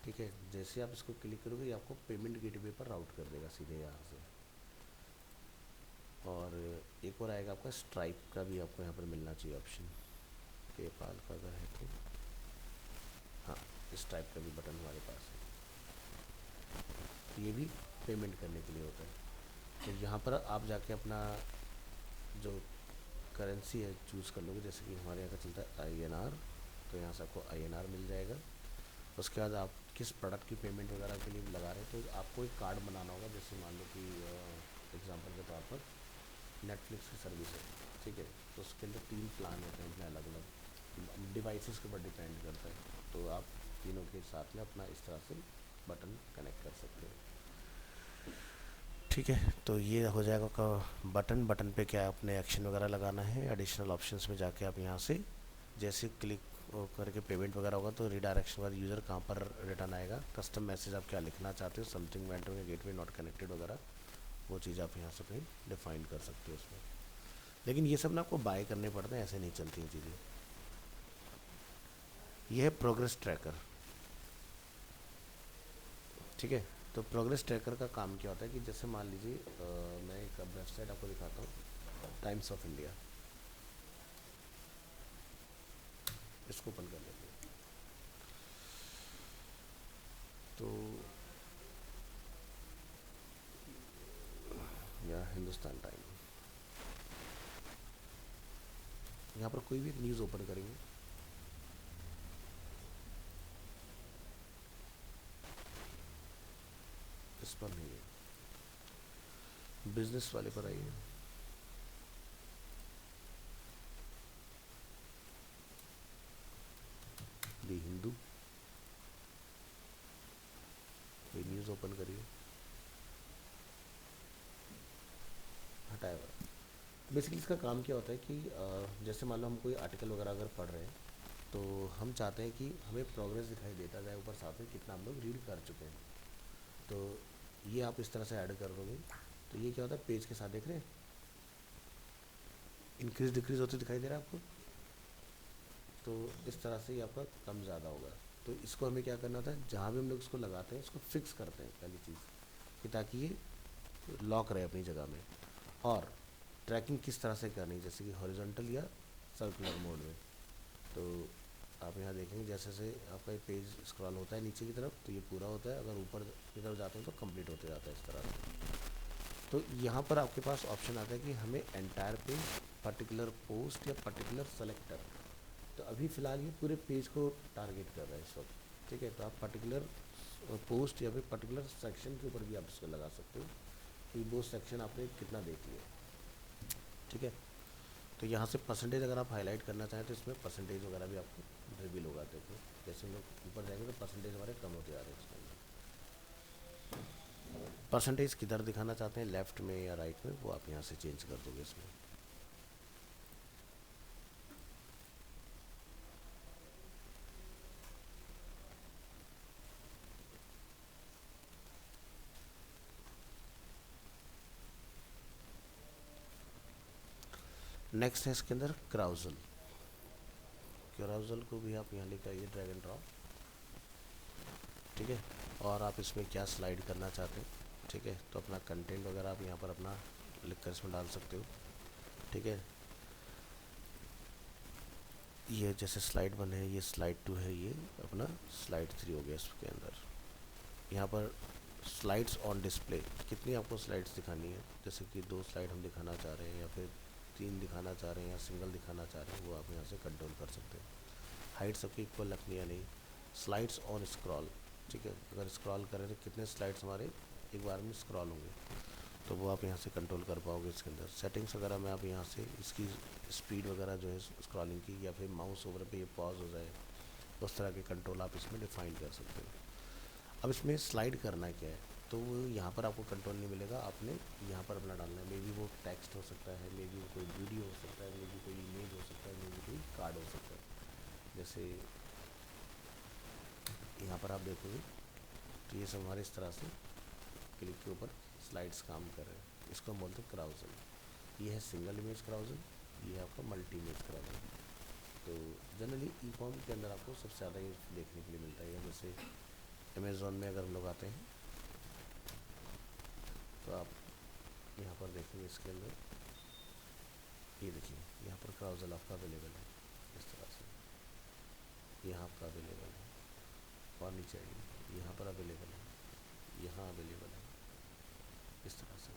ठीक है। जैसे आप इसको क्लिक करोगे ये आपको पेमेंट गेटवे पर राउट कर देगा सीधे यहाँ से। और एक और आएगा आपका स्ट्राइप का भी आपको यहाँ पर मिलना चाहिए ऑप्शन, पेपाल का अगर है तो। हाँ, स्ट्राइप का भी बटन हमारे पास है, ये भी पेमेंट करने के लिए होता है। तो यहाँ पर आप जाके अपना जो करेंसी है चूज़ कर लोगे, जैसे कि हमारे यहाँ का चलता है INR, तो यहाँ से आपको INR मिल जाएगा। उसके बाद आप किस प्रोडक्ट की पेमेंट वगैरह के लिए लगा रहे हैं, तो आपको एक कार्ड बनाना होगा। जैसे मान लो कि एग्जांपल के तौर पर नेटफ्लिक्स की सर्विस है, ठीक है, तो उसके अंदर 3 प्लान होते हैं अपने अलग अलग, डिवाइसेस के ऊपर डिपेंड करता है। तो आप तीनों के साथ में अपना इस तरह से बटन कनेक्ट कर सकते हो, ठीक है। तो ये हो जाएगा का बटन। बटन पे क्या अपने एक्शन वगैरह लगाना है। एडिशनल ऑप्शंस में जाके आप यहाँ से जैसे क्लिक करके पेमेंट वगैरह होगा तो रिडायरेक्शन बाद यूज़र कहाँ पर रिटर्न आएगा। कस्टम मैसेज आप क्या लिखना चाहते हो, समथिंग वेंट में गेटवे नॉट कनेक्टेड वगैरह, वो चीज़ आप यहाँ से कहीं डिफाइन कर सकते हो उसमें। लेकिन ये सब ना आपको बाय करने पड़ते हैं, ऐसे नहीं चलती हैं चीज़ें। ये है प्रोग्रेस ट्रैकर, ठीक है। तो प्रोग्रेस ट्रैकर का काम क्या होता है कि जैसे मान लीजिए मैं एक वेबसाइट आपको दिखाता हूँ, टाइम्स ऑफ इंडिया, इसको ओपन कर लेते हैं। तो या हिंदुस्तान टाइम, यहाँ पर कोई भी एक न्यूज़ ओपन करेंगे, इस पर नहीं है, बिजनेस वाले पर आइए, दी हिंदू, कोई न्यूज़ ओपन करिए, हटाया हुआ। बेसिकली इसका काम क्या होता है कि जैसे मान लो हम कोई आर्टिकल वगैरह अगर पढ़ रहे हैं, तो हम चाहते हैं कि हमें प्रोग्रेस दिखाई देता जाए ऊपर साथ में कितना हम लोग रीड कर चुके हैं। तो ये आप इस तरह से ऐड कर दोगे, तो ये क्या होता है पेज के साथ देख रहे हैं इंक्रीज डिक्रीज होते दिखाई दे रहा है आपको। तो इस तरह से ये आपका कम ज़्यादा होगा। तो इसको हमें क्या करना होता है, जहाँ भी हम लोग इसको लगाते हैं इसको फिक्स करते हैं पहली चीज़ कि ताकि ये लॉक रहे अपनी जगह में। और ट्रैकिंग किस तरह से करनी है, जैसे कि हॉरिजॉन्टल या सर्कुलर मोड में। तो आप यहाँ देखेंगे जैसे जैसे आपका ये पेज स्क्रॉल होता है नीचे की तरफ तो ये पूरा होता है, अगर ऊपर की तरफ जाते हैं तो कंप्लीट होते जाता है इस तरह से। तो यहाँ पर आपके पास ऑप्शन आता है कि हमें एंटायर पेज, पर्टिकुलर पोस्ट या पर्टिकुलर सेलेक्टर। तो अभी फ़िलहाल ये पूरे पेज को टारगेट कर रहा है इस वक्त, ठीक है। तो आप पर्टिकुलर पोस्ट या फिर पर्टिकुलर सेक्शन के ऊपर भी आप इसको लगा सकते हो कि वो सेक्शन आपने कितना देख लिया, ठीक है। तो यहाँ से परसेंटेज अगर आप हाईलाइट करना चाहें तो इसमें परसेंटेज वगैरह भी आपको रिवील होगा। देखो जैसे हम लोग ऊपर जाएंगे तो परसेंटेज हमारे कम होते जा रहे हैं इसके अंदर। परसेंटेज किधर दिखाना चाहते हैं, लेफ़्ट में या राइट में, वो आप यहाँ से चेंज कर दोगे इसमें। नेक्स्ट है इसके अंदर क्राउजल। क्राउजल को भी आप यहाँ लेकर आइए, ड्रैग एंड ड्रॉप, ठीक है। और आप इसमें क्या स्लाइड करना चाहते हैं, ठीक है, तो अपना कंटेंट वगैरह आप यहाँ पर अपना लिख कर इसमें डाल सकते हो, ठीक है। ये जैसे स्लाइड 1 है, ये स्लाइड 2 है, ये अपना स्लाइड 3 हो गया इसके अंदर। यहाँ पर स्लाइड्स ऑन डिस्प्ले, कितनी आपको स्लाइड्स दिखानी है, जैसे कि 2 स्लाइड हम दिखाना चाह रहे हैं या फिर 3 दिखाना चाह रहे हैं या सिंगल दिखाना चाह रहे हैं, वो आप यहाँ से कंट्रोल कर सकते हैं। हाइट सबकी इक्वल रखनी है नहीं। स्लाइड्स ऑन स्क्रॉल, ठीक है, अगर स्क्रॉल करें तो कितने स्लाइड्स हमारे एक बार में स्क्रॉल होंगे, तो वो आप यहाँ से कंट्रोल कर पाओगे इसके अंदर। सेटिंग्स वगैरह में आप यहाँ से इसकी स्पीड वगैरह जो है स्क्रॉलिंग की, या फिर माउस ओवर पे ये पॉज हो जाए, उस तरह के कंट्रोल आप इसमें डिफाइन कर सकते हो। अब इसमें स्लाइड करना क्या है, तो वो यहाँ पर आपको कंट्रोल नहीं मिलेगा, आपने यहाँ पर अपना डालना है। मे बी वो टेक्स्ट हो सकता है, मे बी वो कोई वीडियो हो सकता है, मे बी कोई इमेज हो सकता है, मे बी कोई कार्ड हो सकता है। जैसे यहाँ पर आप देखोगे तो ये सब हमारे इस तरह से क्लिक के ऊपर स्लाइड्स काम कर रहे हैं। इसको हम बोलते हैं क्राउजल। ये है सिंगल इमेज क्राउजल, ये है आपका मल्टी इमेज क्राउजल। तो जनरली ई कॉम के अंदर आपको सबसे ज़्यादा ये देखने के लिए मिलता है। जैसे अमेज़ॉन में अगर हम लोग आते हैं तो आप यहाँ पर देखेंगे, इसके अंदर ये देखिए, यहाँ पर क्राउजल आपका अवेलेबल है इस तरह से, यहाँ आपका अवेलेबल है, और नीचे आइए, यहाँ पर अवेलेबल है, यहाँ अवेलेबल है, इस तरह से।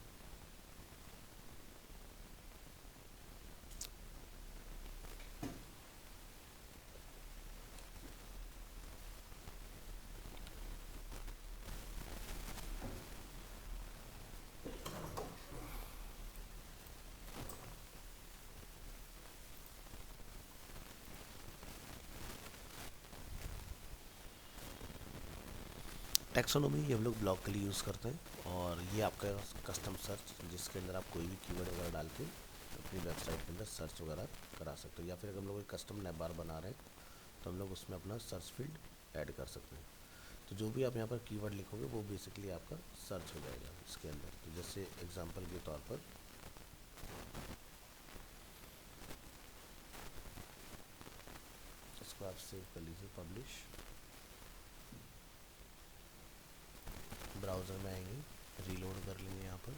टैक्सोनॉमी ये हम लोग ब्लॉक के लिए यूज़ करते हैं, और ये आपका कस्टम सर्च, जिसके अंदर आप कोई भी कीवर्ड वगैरह डाल के अपनी वेबसाइट के अंदर सर्च वगैरह करा सकते हो। या फिर अगर हम लोग एक कस्टम नैब बार बना रहे हैं तो हम लोग उसमें अपना सर्च फील्ड ऐड कर सकते हैं। तो जो भी आप यहाँ पर कीवर्ड लिखोगे वो बेसिकली आपका सर्च हो जाएगा इसके अंदर। तो जैसे एग्जांपल के तौर पर इसको आप सेव कर लीजिए, पब्लिश, ब्राउज़र में आएंगे, रीलोड कर लेंगे यहाँ पर,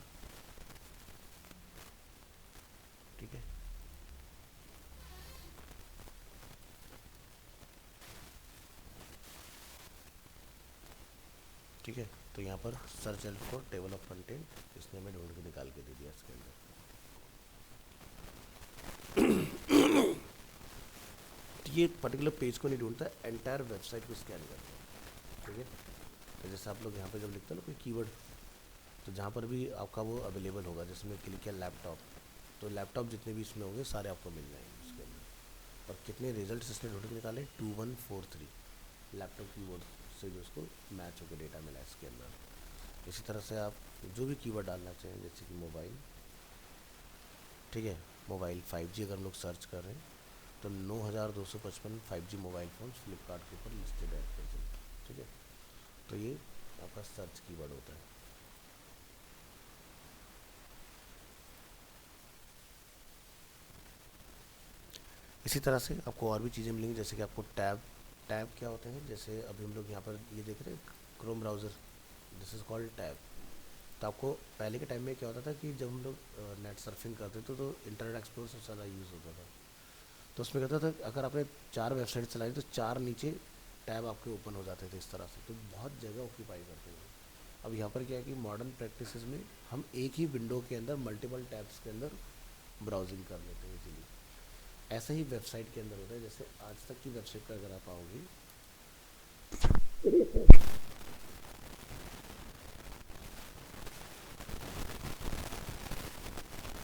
ठीक है। ठीक है, तो यहाँ पर search L for table of content, इसने हमें ढूंढ के निकाल के दे दिया इसके अंदर। तो ये पर्टिकुलर पेज को नहीं ढूंढता, एंटायर वेबसाइट को स्कैन करता है, ठीक है। तो जैसे आप लोग यहाँ पे जब लिखते हो ना कोई कीवर्ड, तो जहाँ पर भी आपका वो अवेलेबल होगा, जिसमें क्लिक किया लैपटॉप, तो लैपटॉप जितने भी इसमें होंगे सारे आपको मिल जाएंगे उसके अंदर। और कितने रिजल्ट इसने ढूंढ के निकाले, 2143 लैपटॉप कीवर्ड से जो उसको मैच होकर डेटा मिला इसके अंदर। इसी तरह से आप जो भी कीवर्ड डालना चाहें, जैसे कि मोबाइल, ठीक है, मोबाइल 5G अगर हम लोग सर्च कर रहे हैं तो 9255 5G मोबाइल फ़ोन फ्लिपकार्ट के ऊपर लिस्टेड है, ठीक है। तो ये आपका सर्च कीवर्ड होता है। इसी तरह से आपको और भी चीज़ें मिलेंगी, जैसे कि आपको टैब, टैब क्या होते हैं, जैसे अभी हम लोग यहाँ पर ये देख रहे हैं Chrome browser, this is called tab. तो आपको पहले के टाइम में क्या होता था कि जब हम लोग नेट सर्फिंग करते थे तो इंटरनेट एक्सप्लोरर सबसे ज़्यादा यूज़ होता था। तो उसमें कहता था अगर आपने 4 वेबसाइट चलाई तो 4 नीचे टैब आपके ओपन हो जाते थे इस तरह से, तो बहुत जगह ऑक्यूपाई करते थे। अब यहाँ पर क्या है कि मॉडर्न प्रैक्टिसेस में हम एक ही विंडो के अंदर मल्टीपल टैब्स के अंदर ब्राउजिंग कर लेते हैं इजीली। ऐसा ही वेबसाइट के अंदर होता है। जैसे आज तक की वेबसाइट पर अगर आप आओगे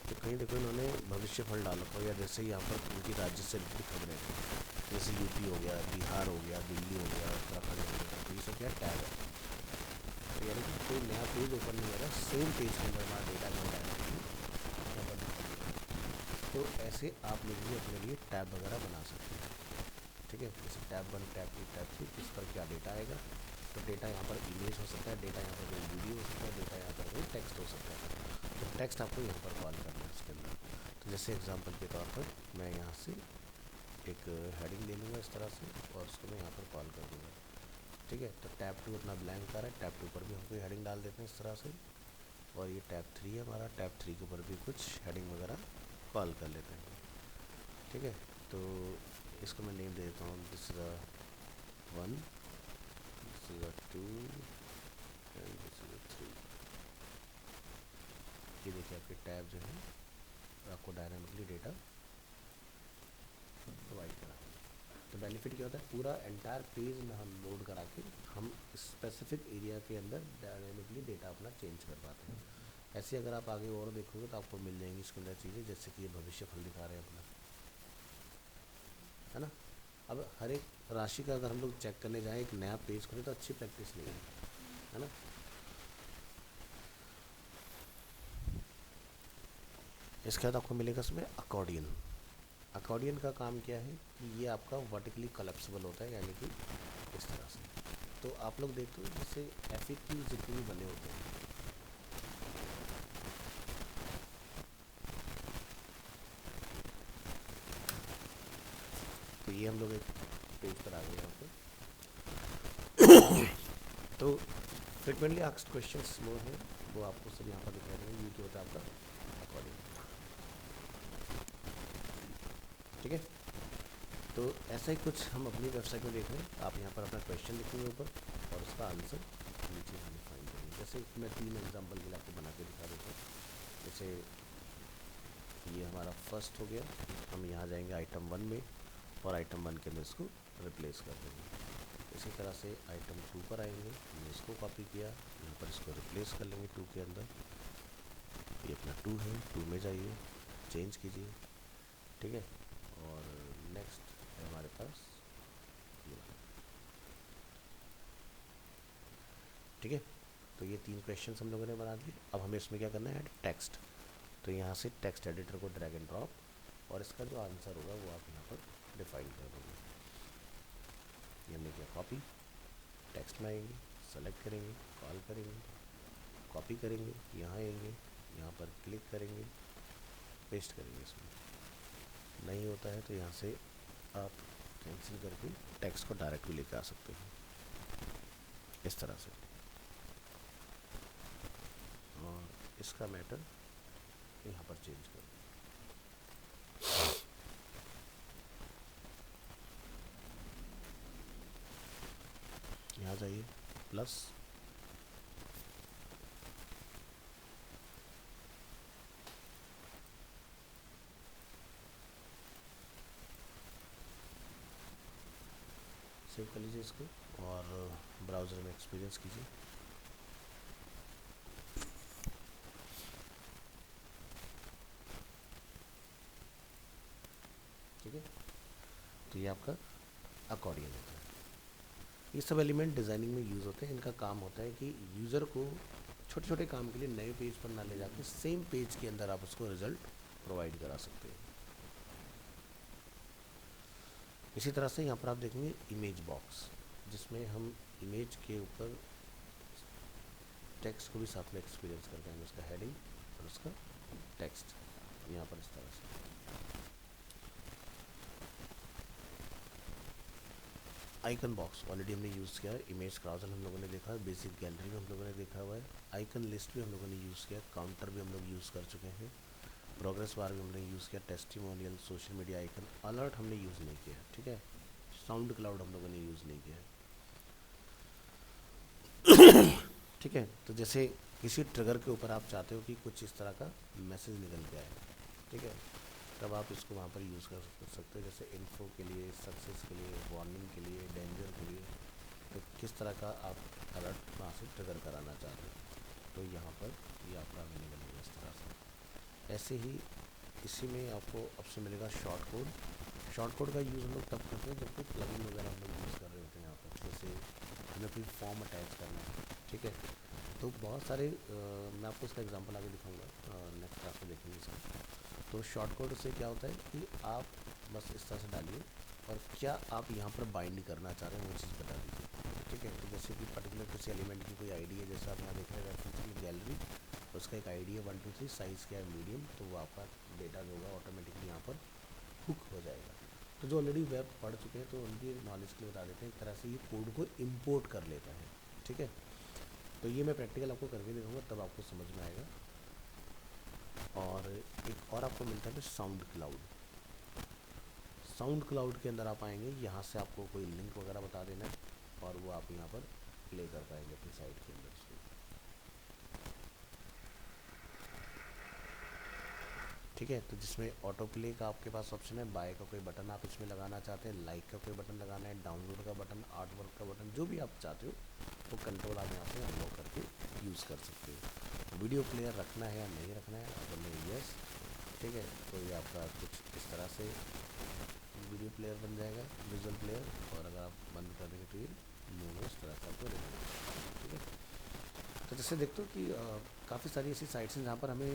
तो कहीं देखो इन्होंने भविष्य फल डाल रखा हो, या जैसे यहाँ पर उनकी राज्य से रिलेटेड खबरें हैं, जैसे यूपी हो गया, बिहार हो गया, दिल्ली हो गया, उत्तराखंड हो गया, तो ये सब क्या टैग है। तो यानी कि कोई नया पेज ओपन नहीं हो रहा, सेम पेज के अंदर हमारा डेटा जो है। तो ऐसे आप लोग भी अपने लिए टैब वगैरह बना सकते हैं, ठीक है। जैसे टैब 1, टैब 2, टैब 3, किस पर क्या डेटा आएगा। तो डेटा यहाँ पर इमेज हो सकता है, डेटा यहाँ पर कोई वीडियो हो सकता है, डेटा यहाँ पर कोई टेक्स्ट हो सकता है। तो टेक्स्ट आपको यहाँ पर कॉल करना है इसके अंदर। तो जैसे एग्जांपल के तौर पर मैं यहाँ से एक हेडिंग ले लूँगा इस तरह से और उसको मैं यहाँ पर कॉल कर दूँगा। ठीक है, तो टैब 2 अपना ब्लैंक आ रहा है, टैब 2 पर भी हम कोई हेडिंग डाल देते हैं इस तरह से, और ये टैब 3 है हमारा, टैब 3 के ऊपर भी कुछ हेडिंग वगैरह कॉल कर लेते हैं। ठीक है, तो इसको मैं नेम दे देता हूँ, this is 1, this is 2 and this is 3। ये देखिए आपके टैब जो है आपको डायनामिकली डेटा प्रोवाइड करा। तो बेनिफिट क्या होता है, पूरा एंटायर पेज में हम लोड करा के हम स्पेसिफिक एरिया के अंदर डायनामिकली डेटा अपना चेंज कर पाते हैं। ऐसे अगर आप आगे और देखोगे तो आपको मिल जाएंगी इसके अंदर चीज़ें, जैसे कि ये भविष्य फल दिखा रहे हैं अपना, है ना। अब हर एक राशि का अगर हम लोग चेक करने जाएँ, एक नया पेज खोलें तो अच्छी प्रैक्टिस नहीं है ना। इसके बाद आपको मिलेगा इसमें अकॉर्डियन। अकॉर्डियन का काम क्या है कि ये आपका वर्टिकली कोलैप्सिबल होता है, यानी कि इस तरह से। तो आप लोग देखते हो जैसे FAQ जितने भी बने होते हैं, तो ये हम लोग एक पेज पर आ गए यहाँ पे। तो फ्रिक्वेंटली आस्क्ड क्वेश्चंस वो हैं, वो आपको सब यहाँ पर दिखाई देंगे। ये क्या होता है आपका अकॉर्डियन। ठीक है, तो ऐसा ही कुछ हम अपनी वेबसाइट में देख रहे हैं। आप यहाँ पर अपना क्वेश्चन लिखेंगे ऊपर और उसका आंसर नीचे हमें फाइंड करेंगे। जैसे मैं 3 एग्जांपल के लिए आपको बना के दिखा देता हूँ। जैसे ये हमारा फर्स्ट हो गया, हम यहाँ जाएंगे आइटम 1 में और आइटम 1 के अंदर इसको रिप्लेस कर देंगे। इसी तरह से आइटम 2 पर आएंगे, हमने इसको कॉपी किया, यहाँ पर इसको रिप्लेस कर लेंगे 2 के अंदर। ये अपना 2 है, 2 में जाइए, चेंज कीजिए। ठीक है, और नेक्स्ट है हमारे पास ये। ठीक है, तो ये 3 क्वेश्चन हम लोगों ने बना दिए। अब हमें इसमें क्या करना है, ऐड टेक्स्ट। तो यहाँ से टेक्स्ट एडिटर को ड्रैग एंड ड्रॉप और इसका जो आंसर होगा वो आप यहाँ पर डिफाइन कर दोगे। ये हमने किया कॉपी, टेक्स्ट में आएंगे, सेलेक्ट करेंगे, कॉल करेंगे, कॉपी करेंगे, यहाँ आएंगे, यहाँ पर क्लिक करेंगे, पेस्ट करेंगे। इसमें नहीं होता है तो यहाँ से आप कैंसिल करके टेक्स्ट को डायरेक्ट भी लेकर आ सकते हो इस तरह से। और इसका मैटर यहाँ पर चेंज कर, यहाँ जाइए प्लस, सेव कर लीजिए इसको और ब्राउज़र में एक्सपीरियंस कीजिए। ठीक है, तो ये आपका अकॉर्डियन होता है। ये सब एलिमेंट डिज़ाइनिंग में यूज़ होते हैं। इनका काम होता है कि यूज़र को छोटे छोटे काम के लिए नए पेज पर ना ले जाके सेम पेज के अंदर आप उसको रिज़ल्ट प्रोवाइड करा सकते हैं। इसी तरह से यहाँ पर आप देखेंगे इमेज बॉक्स, जिसमें हम इमेज के ऊपर टेक्स्ट को भी साथ में एक्सपीरियंस करते हैं, उसका हेडिंग और उसका टेक्स्ट यहाँ पर इस तरह से। आइकन बॉक्स ऑलरेडी हमने यूज़ किया है, इमेज क्राउजर हम लोगों ने देखा है, बेसिक गैलरी में हम लोगों ने देखा हुआ है, आइकन लिस्ट भी हम लोगों ने यूज़ किया, काउंटर भी हम लोग यूज़ कर चुके हैं, प्रोग्रेस बार भी हमने यूज़ किया, testimonial, social media icon, alert हमने यूज़ नहीं किया। ठीक है, साउंड क्लाउड हम लोगों ने यूज़ नहीं किया। ठीक है, तो जैसे किसी ट्रिगर के ऊपर आप चाहते हो कि कुछ इस तरह का मैसेज निकल के आए, ठीक है, तब आप इसको वहाँ पर यूज़ कर सकते हो। जैसे इन्फो के लिए, सक्सेस के लिए, वार्निंग के लिए, डेंजर के लिए, तो किस तरह का आप अलर्ट वहाँ से ट्रिगर कराना चाहते हो, तो यहाँ पर ये आपका अवेलेबल होगा इस तरह से। ऐसे ही इसी में आपको ऑप्शन मिलेगा शॉर्ट कोड। शॉर्ट कोड का यूज़ हम लोग तब करते हैं जब कोई प्लगइन वगैरह हम लोग यूज़ कर रहे होते हैं यहाँ पर, जैसे हमें कोई फॉर्म अटैच करना है। ठीक है, तो बहुत सारे मैं आपको इसका एग्जांपल आगे दिखाऊंगा, नेक्स्ट क्लास में देखेंगे सर। तो शॉर्ट कोड से क्या होता है कि आप बस इस तरह से डालिए और क्या आप यहाँ पर बाइंड करना चाह रहे हैं वो चीज़ बता दीजिए। ठीक है, तो जैसे कि पर्टिकुलर किसी एलिमेंट की कोई आईडी है, जैसे आप यहाँ देख रहे हैं रेफरेंस की गैलरी, उसका एक आईडी है 1 2 3, साइज़ क्या है मीडियम, तो वो आपका डेटा जो होगा ऑटोमेटिकली यहाँ पर हुक हो जाएगा। तो जो ऑलरेडी वेब पढ़ चुके हैं तो उनकी नॉलेज के लिए बता देते हैं, एक तरह से ये कोड को इम्पोर्ट कर लेता है। ठीक है, तो ये मैं प्रैक्टिकल आपको करके दिखाऊंगा, तब आपको समझ में आएगा। और एक और आपको मिलता है साउंड क्लाउड। साउंड क्लाउड के अंदर आप आएंगे, यहाँ से आपको कोई लिंक वगैरह बता देना है और वो आप यहाँ पर प्ले कर पाएंगे अपनी साइट के अंदर से। ठीक है, तो जिसमें ऑटो प्ले का आपके पास ऑप्शन है, बाय का कोई बटन आप इसमें लगाना चाहते हैं, लाइक का कोई बटन लगाना है, डाउनलोड का बटन, आर्ट वर्क का बटन, जो भी आप चाहते हो वो कंट्रोल आप यहाँ से अनलॉक करके यूज़ कर सकते हो। वीडियो प्लेयर रखना है या नहीं रखना है, आप बोले यस। ठीक है, तो ये आपका कुछ इस तरह से वीडियो प्लेयर बन जाएगा, विजुअल प्लेयर। और अगर आप बंद कर देंगे तो ये नो इस तरह से आपको रहेगा। ठीक है, तो जैसे देखते हो कि काफ़ी सारी ऐसी साइट्स हैं जहाँ पर हमें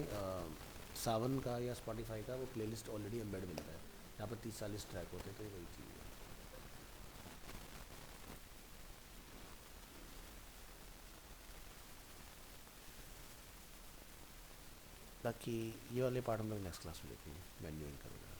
सावन का या स्पॉटिफाई का वो प्लेलिस्ट ऑलरेडी एम्बेड मिलता है, यहाँ पर 30-40 ट्रैक होते हैं, तो ये वही चीज़ है। बाकी ये वाले पार्ट हम लोग नेक्स्ट क्लास में देखेंगे, मेन्यूइंग करेंगे।